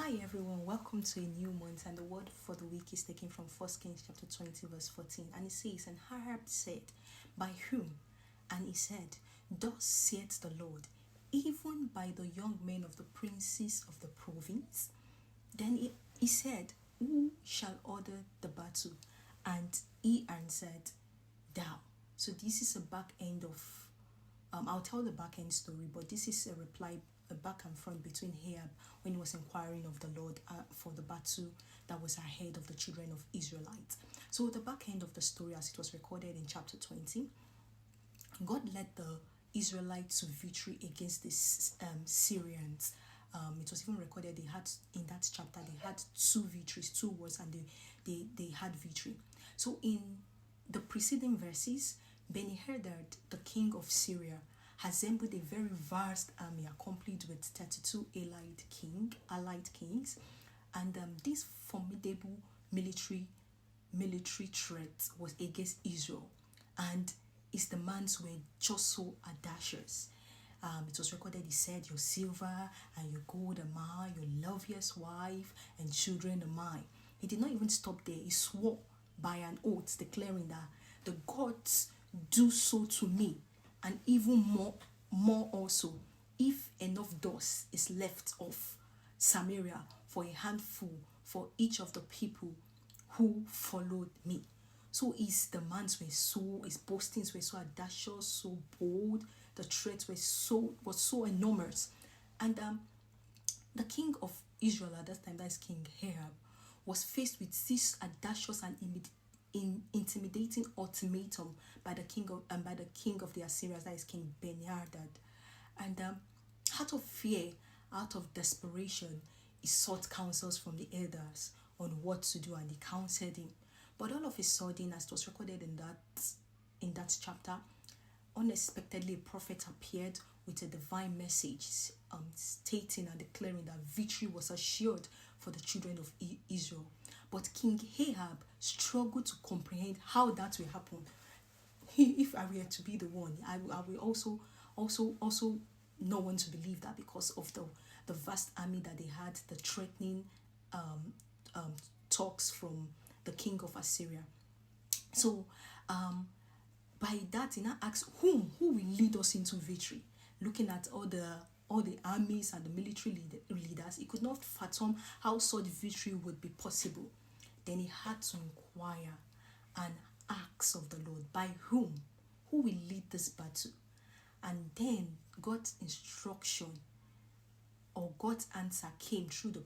Hi everyone, welcome to a new month, and the word for the week is taken from 1 Kings chapter 20 verse 14, and it says, "And Ahab said, By whom? And he said, Thus saith the Lord, even by the young men of the princes of the province." Then he said, Who shall order the battle? And he answered, Thou. So this is a back end of I'll tell the back end story, but this is a reply, a back and front between Ahab when he was inquiring of the Lord for the battle that was ahead of the children of Israelites. So the back end of the story, as it was recorded in chapter 20, God led the Israelites to victory against the Syrians. It was even recorded they had in that chapter they had two victories, two wars, and they had victory. So in the preceding verses, Benihadad, the king of Syria, assembled a very vast army accompanied with 32 allied kings, and this formidable military threat was against Israel, and his demands were just so audacious. It was recorded, he said, Your silver and your gold are mine, your loveliest wife and children are mine. He did not even stop there. He swore by an oath, declaring that the gods do so to me, and even more also, if enough dust is left of Samaria for a handful for each of the people who followed me. So his demands his boastings were so audacious, so bold. The threats was so enormous, and the king of Israel at that time, that's King Ahab, was faced with this audacious and intimidating ultimatum by the king of the Assyrians, that is King Benihadad. And out of fear, out of desperation, he sought counsels from the elders on what to do, and they counseled him. But all of a sudden, as it was recorded in that chapter, unexpectedly a prophet appeared with a divine message, stating and declaring that victory was assured for the children of Israel. But King Ahab struggled to comprehend how that will happen. If I were to be the one, I will also not want to believe that, because of the vast army that they had, the threatening talks from the king of Assyria. So by that, he now asks, who will lead us into victory? Looking at all the armies and the military leaders, he could not fathom how such victory would be possible. Then he had to inquire and ask of the Lord, by whom? Who will lead this battle? And then God's instruction, or God's answer, came through the